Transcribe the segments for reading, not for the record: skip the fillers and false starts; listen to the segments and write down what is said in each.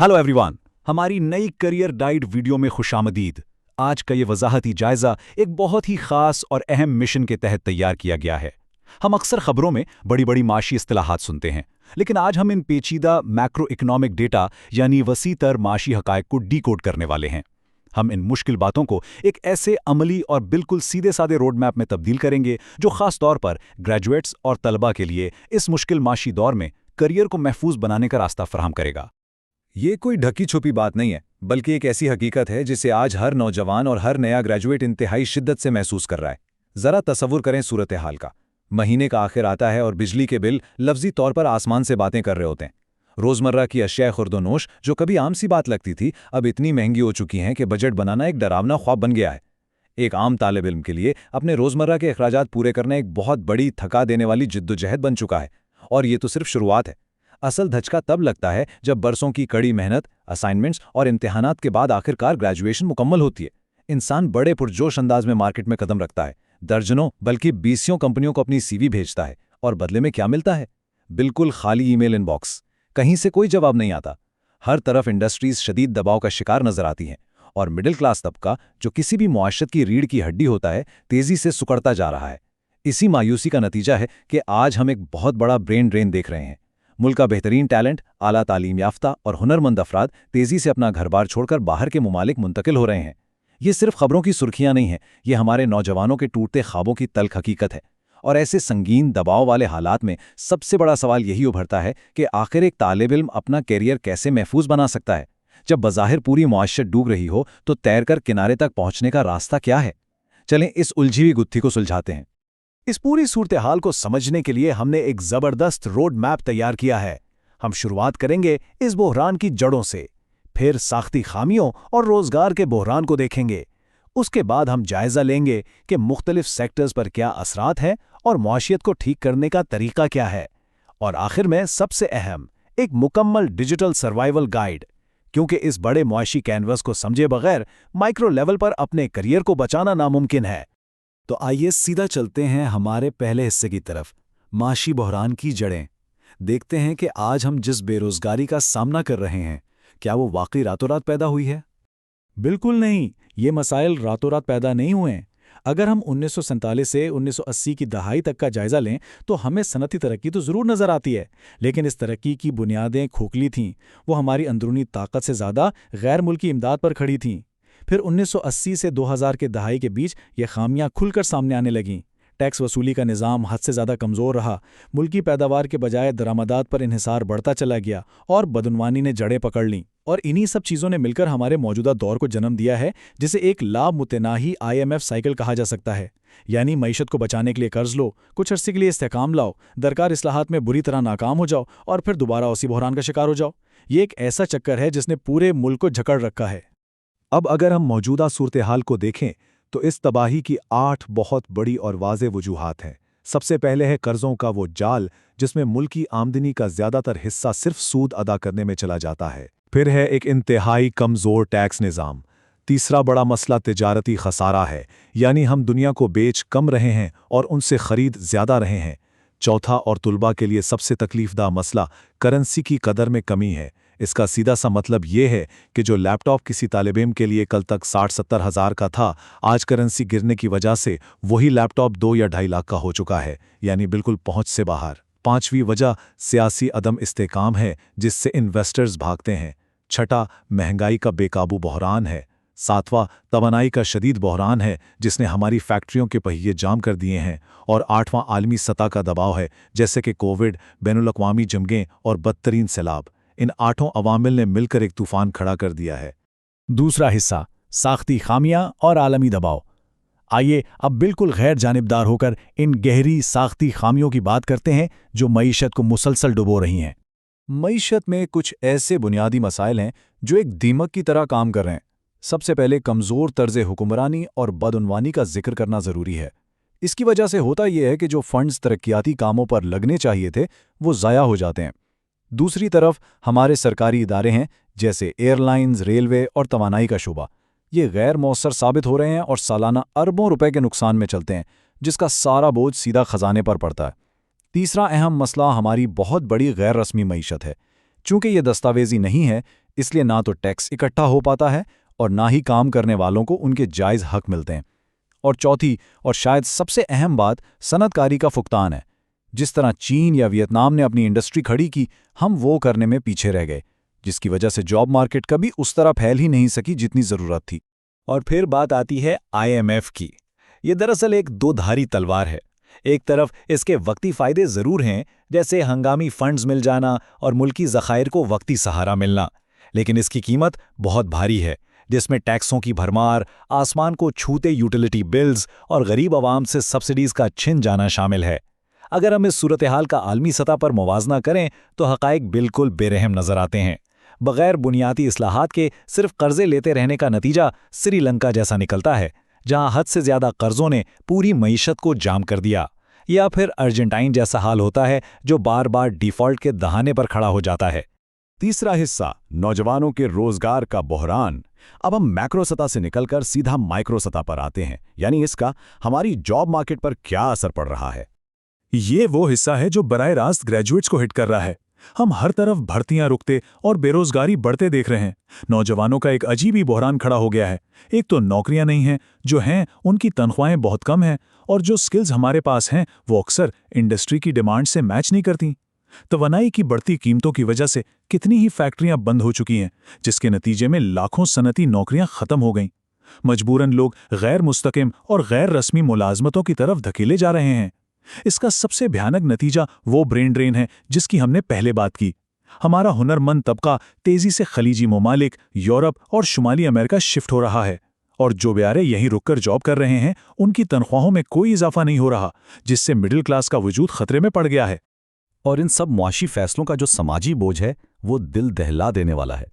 Hello everyone, हमारी नई career diet video में खुशामदीद। आज का ये वजाहती जायजा एक बहुत ही खास और अहम मिशन के तहत तैयार किया गया है। हम अक्सर खबरों में बड़ी बड़ी माशी इस्तिलाहात सुनते हैं, लेकिन आज हम इन पेचीदा मैक्रो इकोनॉमिक डेटा यानी वसी तर माशी हकायक को डीकोड करने वाले हैं। हम इन मुश्किल बातों को एक ऐसे अमली और बिल्कुल सीधे साधे रोड मैप में तब्दील करेंगे जो खास तौर पर ग्रेजुएट्स और तलबा के लिए इस मुश्किल माशी दौर में करियर को महफूज बनाने का रास्ता फराहम करेगा। ये कोई ढकी छुपी बात नहीं है, बल्कि एक ऐसी हकीकत है जिसे आज हर नौजवान और हर नया ग्रेजुएट इंतहाई शिद्दत से महसूस कर रहा है। जरा तसव्वुर करें सूरत हाल का। महीने का आखिर आता है और बिजली के बिल लफ्जी तौर पर आसमान से बातें कर रहे होते हैं। रोजमर्रा की अशिया खुर्दोनोश जो कभी आम सी बात लगती थी, अब इतनी महंगी हो चुकी हैं कि बजट बनाना एक डरावना ख्वाब बन गया है। एक आम तालिब इल्म के लिए अपने रोजमर्रा के अखराजात पूरे करना एक बहुत बड़ी थका देने वाली जिद्दोजहद बन चुका है। और ये तो सिर्फ शुरुआत है। असल धचका तब लगता है जब बरसों की कड़ी मेहनत, असाइनमेंट्स और इम्तिहानात के बाद आखिरकार ग्रेजुएशन मुकम्मल होती है। इंसान बड़े पुरजोश अंदाज में मार्केट में कदम रखता है, दर्जनों बल्कि बीसियों कंपनियों को अपनी सीवी भेजता है, और बदले में क्या मिलता है? बिल्कुल खाली ईमेल इनबॉक्स। कहीं से कोई जवाब नहीं आता। हर तरफ इंडस्ट्रीज शदीद दबाव का शिकार नजर आती हैं, और मिडिल क्लास तबका, जो किसी भी मुआशरत की रीढ़ की हड्डी होता है, तेजी से सुकड़ता जा रहा है। इसी मायूसी का नतीजा है कि आज हम एक बहुत बड़ा ब्रेन ड्रेन देख रहे हैं। मुल्क का बेहतरीन टैलेंट, आला तालीम याफ्ता और हुनरमंद अफराद तेजी से अपना घर बार छोड़कर बाहर के मुमालिक मुंतकिल हो रहे हैं। ये सिर्फ खबरों की सुर्खियां नहीं हैं, ये हमारे नौजवानों के टूटते ख्वाबों की तल्ख हकीकत है। और ऐसे संगीन दबाव वाले हालात में सबसे बड़ा सवाल यही उभरता है कि आखिर एक तालिब इल्म अपना कैरियर कैसे महफूज बना सकता है? जब बज़ाहिर पूरी मुआशरत डूब रही हो, तो तैरकर किनारे तक पहुंचने का रास्ता क्या है? चलें इस उलझी हुई गुत्थी को सुलझाते हैं। इस पूरी सूरत हाल को समझने के लिए हमने एक जबरदस्त रोड मैप तैयार किया है। हम शुरुआत करेंगे इस बहरान की जड़ों से, फिर साख्ती खामियों और रोजगार के बहरान को देखेंगे। उसके बाद हम जायजा लेंगे कि मुख्तलिफ सेक्टर्स पर क्या असरात हैं और मुआशियत को ठीक करने का तरीका क्या है। और आखिर में सबसे अहम, एक मुकम्मल डिजिटल सर्वाइवल गाइड, क्योंकि इस बड़े मुआशी कैनवस को समझे बगैर माइक्रो लेवल पर अपने करियर को बचाना नामुमकिन है। तो आइए सीधा चलते हैं हमारे पहले हिस्से की तरफ, माशी बहरान की जड़ें। देखते हैं कि आज हम जिस बेरोजगारी का सामना कर रहे हैं, क्या वो वाकई रातों रात पैदा हुई है? बिल्कुल नहीं, ये मसाइल रातों रात पैदा नहीं हुए हैं। अगर हम 1947 से 1980 की दहाई तक का जायजा लें तो हमें सनती तरक्की तो ज़रूर नज़र आती है, लेकिन इस तरक्की की बुनियादें खोखली थीं। वो हमारी अंदरूनी ताकत से ज़्यादा गैर मुल्की इमदाद पर खड़ी थीं। फिर 1980 से 2000 के दहाई के बीच ये खामियां खुलकर सामने आने लगीं। टैक्स वसूली का निज़ाम हद से ज़्यादा कमज़ोर रहा, मुल्की पैदावार के बजाय दरामदात पर इन्हिसार बढ़ता चला गया और बदनवानी ने जड़ें पकड़ लीं। और इन्हीं सब चीज़ों ने मिलकर हमारे मौजूदा दौर को जन्म दिया है, जिसे एक लामुतनाही IMF साइकिल कहा जा सकता है। यानी मईशत को बचाने के लिए कर्ज लो, कुछ अरसे के लिए इस्तेकाम लाओ, दरकार इस्लाहात में बुरी तरह नाकाम हो जाओ और फिर दोबारा उसी बहरान का शिकार हो जाओ। ये एक ऐसा चक्कर है जिसने पूरे मुल्क को जकड़ रखा है। अब अगर हम मौजूदा सूरत हाल को देखें तो इस तबाही की 8 बहुत बड़ी और वाज़े वजूहात हैं। सबसे पहले है कर्ज़ों का वो जाल जिसमें मुल्की आमदनी का ज़्यादातर हिस्सा सिर्फ सूद अदा करने में चला जाता है। फिर है एक इंतहाई कमज़ोर टैक्स निज़ाम। तीसरा बड़ा मसला तिजारती खसारा है, यानी हम दुनिया को बेच कम रहे हैं और उनसे ख़रीद ज़्यादा रहे हैं। चौथा और तुलबा के लिए सबसे तकलीफ़दा मसला करेंसी की कदर में कमी है। इसका सीधा सा मतलब ये है कि जो लैपटॉप किसी तालिब-इल्म के लिए कल तक 60-70 हज़ार का था, आज करेंसी गिरने की वजह से वही लैपटॉप 2 या 2.5 लाख का हो चुका है, यानी बिल्कुल पहुंच से बाहर। पांचवी वजह सियासी अदम इस्तेकाम है, जिससे इन्वेस्टर्स भागते हैं। छठा महंगाई का बेकाबू बहरान है। सातवां तवानाई का शदीद बहरान है, जिसने हमारी फैक्ट्रियों के पहिए जाम कर दिए हैं। और आठवां आलमी सतह का दबाव है, जैसे कि कोविड, बैनुल-अक़वामी जंगें और बदतरीन सैलाब। इन 8 अवामिल ने मिलकर एक तूफान खड़ा कर दिया है। दूसरा हिस्सा, साख्ती खामियां और आलमी दबाव। आइए अब बिल्कुल गैर जानिबदार होकर इन गहरी साख्ती खामियों की बात करते हैं जो मईशत को मुसलसल डुबो रही हैं। मईशत में कुछ ऐसे बुनियादी मसाइल हैं जो एक दीमक की तरह काम कर रहे हैं। सबसे पहले कमज़ोर तर्ज हुक्मरानी और बदउनवानी का जिक्र करना ज़रूरी है। इसकी वजह से होता यह है कि जो फंड्स तरक्याती कामों पर लगने चाहिए थे, वो ज़ाया हो जाते हैं। दूसरी तरफ हमारे सरकारी इदारे हैं, जैसे एयरलाइंस, रेलवे और तवानाई का शोबा। ये गैर मौसर साबित हो रहे हैं और सालाना अरबों रुपए के नुकसान में चलते हैं, जिसका सारा बोझ सीधा खजाने पर पड़ता है। तीसरा अहम मसला हमारी बहुत बड़ी गैर रस्मी मईशत है। चूंकि ये दस्तावेजी नहीं है, اس لیے نہ تو ٹیکس اکٹھا ہو پاتا ہے اور نہ ہی کام کرنے والوں کو ان کے جائز حق ملتے ہیں۔ اور چوتھی اور شاید سب سے اہم بات صنعت کاری کا فقدان ہے۔ جس طرح چین یا ویتنام نے اپنی انڈسٹری کھڑی کی، ہم وہ کرنے میں پیچھے رہ گئے، جس کی وجہ سے جاب مارکیٹ کبھی اس طرح پھیل ہی نہیں سکی جتنی ضرورت تھی۔ اور پھر بات آتی ہے IMF کی۔ یہ دراصل ایک دو دھاری تلوار ہے۔ ایک طرف اس کے وقتی فائدے ضرور ہیں، جیسے ہنگامی فنڈز مل جانا اور ملکی ذخائر کو وقتی سہارا ملنا، لیکن اس کی قیمت بہت بھاری ہے، جس میں ٹیکسوں کی بھرمار، آسمان کو چھوتے یوٹیلیٹی بلز اور غریب عوام سے سبسڈیز کا چھن جانا شامل ہے۔ اگر ہم اس صورتحال کا عالمی سطح پر موازنہ کریں تو حقائق بالکل بے رحم نظر آتے ہیں۔ بغیر بنیادی اصلاحات کے صرف قرضے لیتے رہنے کا نتیجہ سری لنکا جیسا نکلتا ہے، جہاں حد سے زیادہ قرضوں نے پوری معیشت کو جام کر دیا، یا پھر ارجنٹائن جیسا حال ہوتا ہے جو بار بار ڈیفالٹ کے دہانے پر کھڑا ہو جاتا ہے۔ تیسرا حصہ، نوجوانوں کے روزگار کا بحران۔ اب ہم میکرو سطح سے نکل کر سیدھا مائکرو سطح پر آتے ہیں، یعنی اس کا ہماری جاب مارکیٹ پر کیا اثر پڑ رہا ہے۔ یہ وہ حصہ ہے جو براہ راست گریجویٹس کو ہٹ کر رہا ہے۔ ہم ہر طرف بھرتیاں رکتے اور بے روزگاری بڑھتے دیکھ رہے ہیں۔ نوجوانوں کا ایک عجیب ہی بحران کھڑا ہو گیا ہے۔ ایک تو نوکریاں نہیں ہیں، جو ہیں ان کی تنخواہیں بہت کم ہیں، اور جو سکلز ہمارے پاس ہیں وہ اکثر انڈسٹری کی ڈیمانڈ سے میچ نہیں کرتی۔ توانائی کی بڑھتی قیمتوں کی وجہ سے کتنی ہی فیکٹریاں بند ہو چکی ہیں، جس کے نتیجے میں لاکھوں صنعتی نوکریاں ختم ہو گئیں۔ مجبوراً لوگ غیر مستقیم اور غیر رسمی ملازمتوں کی طرف دھکیلے جا رہے ہیں۔ اس کا سب سے بھیانک نتیجہ وہ برین ڈرین ہے جس کی ہم نے پہلے بات کی۔ ہمارا ہنرمند طبقہ تیزی سے خلیجی ممالک، یورپ اور شمالی امریکہ شفٹ ہو رہا ہے، اور جو بیارے یہیں رک کر جاب کر رہے ہیں ان کی تنخواہوں میں کوئی اضافہ نہیں ہو رہا، جس سے مڈل کلاس کا وجود خطرے میں پڑ گیا ہے۔ اور ان سب معاشی فیصلوں کا جو سماجی بوجھ ہے وہ دل دہلا دینے والا ہے۔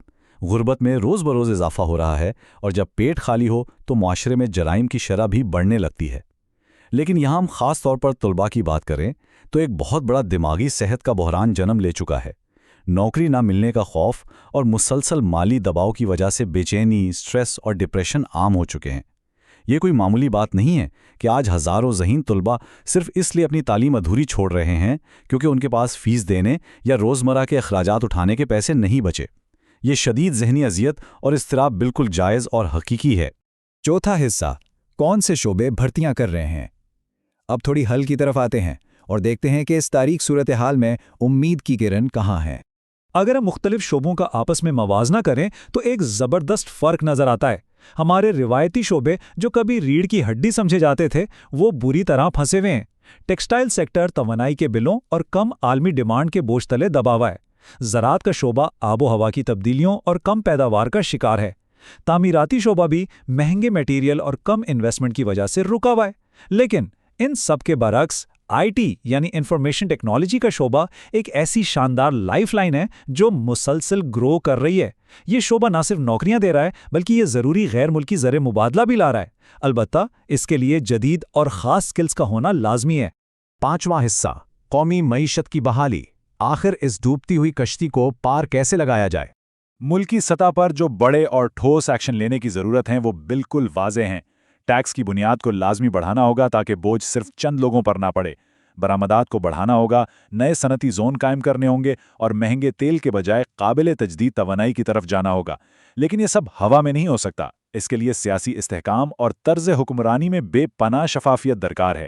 غربت میں روز بروز اضافہ ہو رہا ہے، اور جب پیٹ خالی ہو تو معاشرے میں جرائم کی شرح بھی بڑھنے لگتی ہے۔ لیکن یہاں ہم خاص طور پر طلباء کی بات کریں تو ایک بہت بڑا دماغی صحت کا بحران جنم لے چکا ہے۔ نوکری نہ ملنے کا خوف اور مسلسل مالی دباؤ کی وجہ سے بے چینی، سٹریس اور ڈپریشن عام ہو چکے ہیں۔ یہ کوئی معمولی بات نہیں ہے کہ آج ہزاروں ذہین طلباء صرف اس لیے اپنی تعلیم ادھوری چھوڑ رہے ہیں کیونکہ ان کے پاس فیس دینے یا روزمرہ کے اخراجات اٹھانے کے پیسے نہیں بچے۔ یہ شدید ذہنی اذیت اور اضطراب بالکل جائز اور حقیقی ہے۔ چوتھا حصہ، کون سے شعبے بھرتیاں کر رہے ہیں۔ اب تھوڑی حل کی طرف آتے ہیں اور دیکھتے ہیں کہ اس تاریک صورتحال میں امید کی کرن کہاں ہے۔ اگر ہم مختلف شعبوں کا آپس میں موازنہ کریں تو ایک زبردست فرق نظر آتا ہے۔ ہمارے روایتی شعبے جو کبھی ریڑھ کی ہڈی سمجھے جاتے تھے وہ بری طرح پھنسے ہوئے ہیں۔ ٹیکسٹائل سیکٹر توانائی کے بلوں اور کم عالمی ڈیمانڈ کے بوجھ تلے دبا ہوا ہے۔ زراعت کا شعبہ آب و ہوا کی تبدیلیوں اور کم پیداوار کا شکار ہے۔ تعمیراتی شعبہ بھی مہنگے میٹیریل اور کم انویسٹمنٹ کی وجہ سے رکا ہوا ہے۔ لیکن ان سب کے برعکس IT یعنی انفارمیشن ٹیکنالوجی کا شعبہ ایک ایسی شاندار لائف لائن ہے جو مسلسل گرو کر رہی ہے۔ یہ شعبہ نہ صرف نوکریاں دے رہا ہے بلکہ یہ ضروری غیر ملکی زر مبادلہ بھی لا رہا ہے۔ البتہ اس کے لیے جدید اور خاص سکلز کا ہونا لازمی ہے۔ پانچواں حصہ، قومی معیشت کی بحالی۔ آخر اس ڈوبتی ہوئی کشتی کو پار کیسے لگایا جائے؟ ملکی سطح پر جو بڑے اور ٹھوس ایکشن لینے کی ضرورت ہے وہ بالکل واضح ہیں۔ ٹیکس کی بنیاد کو لازمی بڑھانا ہوگا تاکہ بوجھ صرف چند لوگوں پر نہ پڑے۔ برآمدات کو بڑھانا ہوگا، نئے صنعتی زون قائم کرنے ہوں گے اور مہنگے تیل کے بجائے قابل تجدید توانائی کی طرف جانا ہوگا۔ لیکن یہ سب ہوا میں نہیں ہو سکتا۔ اس کے لیے سیاسی استحکام اور طرز حکمرانی میں بے پناہ شفافیت درکار ہے۔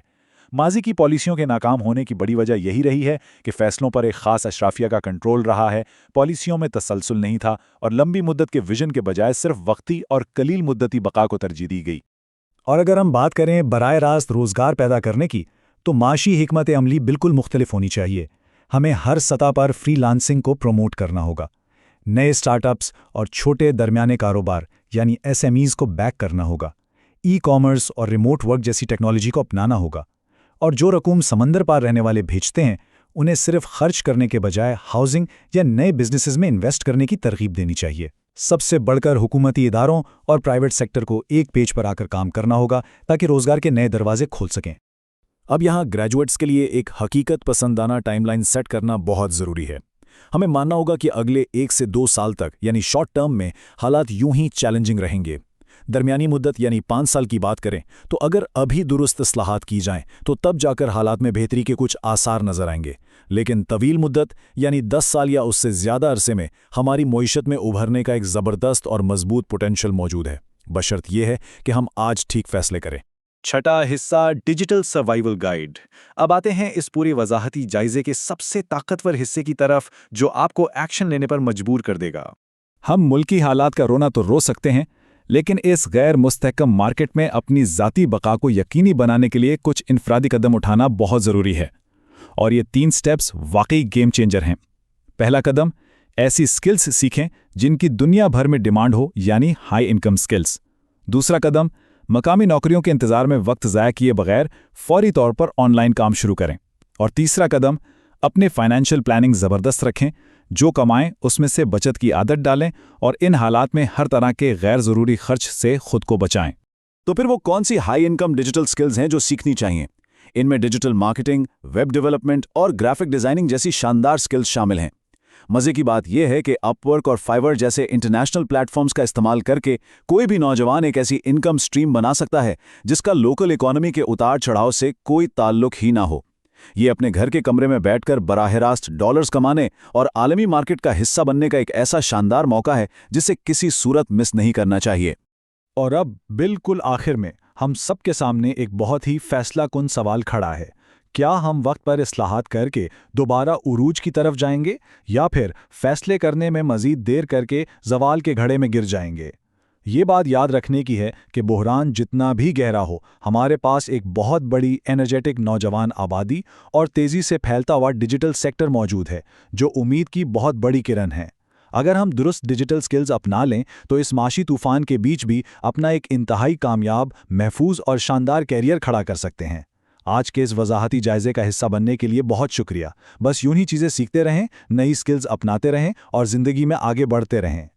ماضی کی پالیسیوں کے ناکام ہونے کی بڑی وجہ یہی رہی ہے کہ فیصلوں پر ایک خاص اشرافیہ کا کنٹرول رہا ہے، پالیسیوں میں تسلسل نہیں تھا اور لمبی مدت کے ویژن کے بجائے صرف وقتی اور قلیل مدتی بقا کو ترجیح دی گئی۔ اور اگر ہم بات کریں براہ راست روزگار پیدا کرنے کی تو معاشی حکمت عملی بالکل مختلف ہونی چاہیے۔ ہمیں ہر سطح پر فری لانسنگ کو پروموٹ کرنا ہوگا، نئے سٹارٹ اپس اور چھوٹے درمیانے کاروبار یعنی SMEs کو بیک کرنا ہوگا، ای کامرس اور ریموٹ ورک جیسی ٹیکنالوجی کو اپنانا ہوگا، اور جو رقوم سمندر پار رہنے والے بھیجتے ہیں انہیں صرف خرچ کرنے کے بجائے ہاؤسنگ یا نئے بزنسز میں انویسٹ کرنے کی ترغیب دینی چاہیے۔ سب سے بڑھ کر حکومتی اداروں اور پرائیویٹ سیکٹر کو ایک پیج پر آ کر کام کرنا ہوگا تاکہ روزگار کے نئے دروازے کھول سکیں۔ اب یہاں گریجویٹس کے لیے ایک حقیقت پسندانہ ٹائم لائن سیٹ کرنا بہت ضروری ہے۔ ہمیں ماننا ہوگا کہ اگلے 1 سے 2 سال تک یعنی شارٹ ٹرم میں حالات یوں ہی چیلنجنگ رہیں گے۔ दरमियानी मुद्दत यानी 5 साल की बात करें तो अगर अभी दुरुस्त इस्लाहात की जाएं तो तब जाकर हालात में बेहतरी के कुछ आसार नजर आएंगे, लेकिन तवील मुद्दत यानी 10 साल या उससे ज़्यादा अरसे में हमारी मईशत में उभरने का एक ज़बरदस्त और मजबूत पोटेंशियल मौजूद है, बशर्त यह है कि हम आज ठीक फैसले करें। छठा हिस्सा डिजिटल सर्वाइवल गाइड। अब आते हैं इस पूरे वजाहती जायजे के सबसे ताकतवर हिस्से की तरफ जो आपको एक्शन लेने पर मजबूर कर देगा। हम मुल्की हालात का रोना तो रो सकते हैं, लेकिन इस गैर मुस्तहकम मार्केट में अपनी ज़ाती बका को यकीनी बनाने के लिए कुछ इनफरादी कदम उठाना बहुत ज़रूरी है, और ये 3 स्टेप्स वाकई गेम चेंजर हैं। पहला कदम, ऐसी स्किल्स सीखें जिनकी दुनिया भर में डिमांड हो, यानी हाई इनकम स्किल्स। दूसरा कदम, मकामी नौकरियों के इंतज़ार में वक्त ज़ाया किए बगैर फौरी तौर पर ऑनलाइन काम शुरू करें। और तीसरा कदम, अपने फाइनेंशियल प्लानिंग ज़बरदस्त रखें, जो कमाएं उसमें से बचत की आदत डालें और इन हालात में हर तरह के गैर ज़रूरी खर्च से खुद को बचाएं। तो फिर वो कौन सी हाई इनकम डिजिटल स्किल्स हैं जो सीखनी चाहिए? इनमें डिजिटल मार्केटिंग, वेब डेवलपमेंट और ग्राफिक डिज़ाइनिंग जैसी शानदार स्किल्स शामिल हैं। मज़े की बात यह है कि अपवर्क और फाइवर जैसे इंटरनेशनल प्लेटफॉर्म्स का इस्तेमाल करके कोई भी नौजवान एक ऐसी इनकम स्ट्रीम बना सकता है जिसका लोकल इकोनॉमी के उतार चढ़ाव से कोई ताल्लुक ही ना हो। ये अपने घर के कमरे में बैठकर बराह रास्त डॉलर्स कमाने और आलमी मार्केट का हिस्सा बनने का एक ऐसा शानदार मौका है जिसे किसी सूरत मिस नहीं करना चाहिए। और अब बिल्कुल आखिर में हम सबके सामने एक बहुत ही फैसलाकुन सवाल खड़ा है। क्या हम वक्त पर इस्लाहात करके दोबारा उरूज की तरफ जाएंगे या फिर फैसले करने में मज़ीद देर करके ज़वाल के घड़े में गिर जाएंगे? ये बात याद रखने की है कि बहरान जितना भी गहरा हो, हमारे पास एक बहुत बड़ी एनर्जेटिक नौजवान आबादी और तेज़ी से फैलता हुआ डिजिटल सेक्टर मौजूद है जो उम्मीद की बहुत बड़ी किरण है। अगर हम दुरुस्त डिजिटल स्किल्स अपना लें तो इस माशी तूफ़ान के बीच भी अपना एक इंतहाई कामयाब, महफूज और शानदार कैरियर खड़ा कर सकते हैं। आज के इस वजाहती जायजे का हिस्सा बनने के लिए बहुत शुक्रिया। बस यूं ही चीज़ें सीखते रहें, नई स्किल्स अपनाते रहें और ज़िंदगी में आगे बढ़ते रहें।